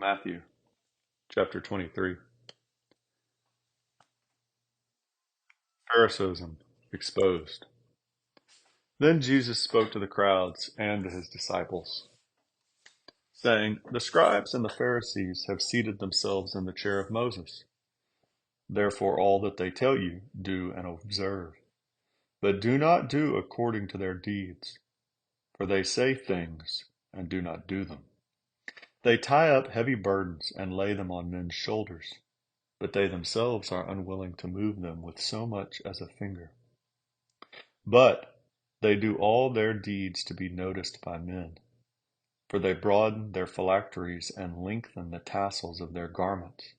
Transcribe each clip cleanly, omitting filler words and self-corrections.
Matthew chapter 23. Pharisaism exposed. Then Jesus spoke to the crowds and to his disciples, saying, "The scribes and the Pharisees have seated themselves in the chair of Moses. Therefore all that they tell you, do and observe. But do not do according to their deeds, for they say things and do not do them. They tie up heavy burdens and lay them on men's shoulders, but they themselves are unwilling to move them with so much as a finger. But they do all their deeds to be noticed by men, for they broaden their phylacteries and lengthen the tassels of their garments.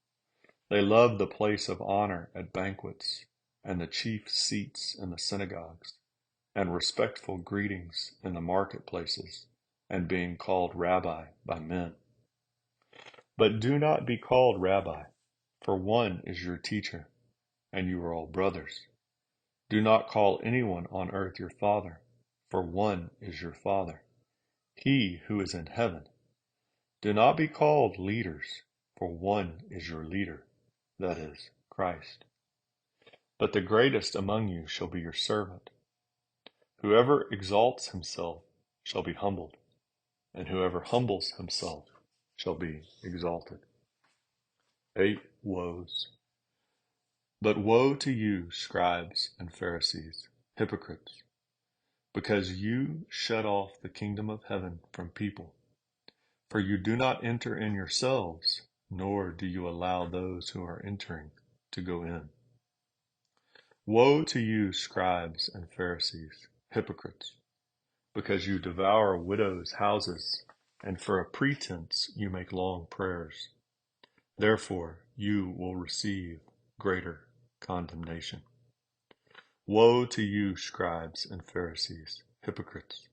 They love the place of honor at banquets, and the chief seats in the synagogues, and respectful greetings in the marketplaces, and being called Rabbi by men. But do not be called Rabbi, for one is your teacher, and you are all brothers. Do not call anyone on earth your father, for one is your Father, he who is in heaven. Do not be called leaders, for one is your leader, that is, Christ. But the greatest among you shall be your servant. Whoever exalts himself shall be humbled, and whoever humbles himself shall be exalted." 8 woes. But woe to you, scribes and Pharisees, hypocrites, because you shut off the kingdom of heaven from people. For you do not enter in yourselves, nor do you allow those who are entering to go in. Woe to you, scribes and Pharisees, hypocrites, because you devour widows' houses, and for a pretense you make long prayers. Therefore you will receive greater condemnation. Woe to you, scribes and Pharisees, hypocrites,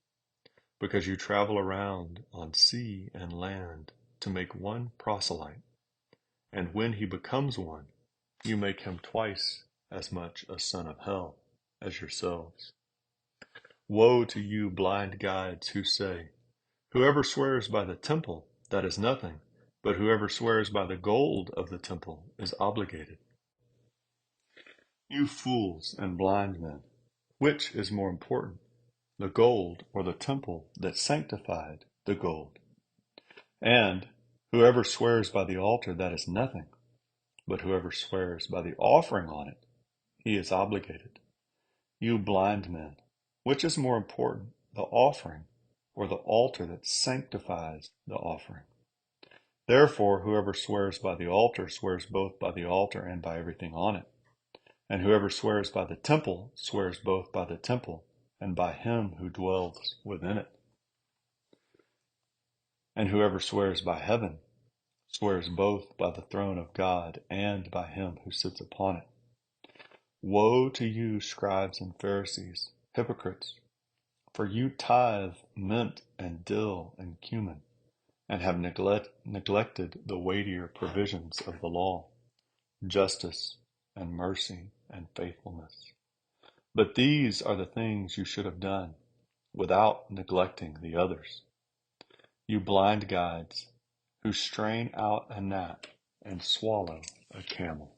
because you travel around on sea and land to make one proselyte, and when he becomes one, you make him twice as much a son of hell as yourselves. Woe to you, blind guides, who say, "Whoever swears by the temple, that is nothing, but whoever swears by the gold of the temple is obligated." You fools and blind men, which is more important, the gold or the temple that sanctified the gold? And whoever swears by the altar, that is nothing, but whoever swears by the offering on it, he is obligated. You blind men, which is more important, the offering or the altar that sanctifies the offering? Therefore, whoever swears by the altar swears both by the altar and by everything on it. And whoever swears by the temple swears both by the temple and by him who dwells within it. And whoever swears by heaven swears both by the throne of God and by him who sits upon it. Woe to you, scribes and Pharisees, hypocrites, for you tithe mint and dill and cumin, and have neglected the weightier provisions of the law, justice and mercy and faithfulness. But these are the things you should have done, without neglecting the others. You blind guides, who strain out a gnat and swallow a camel.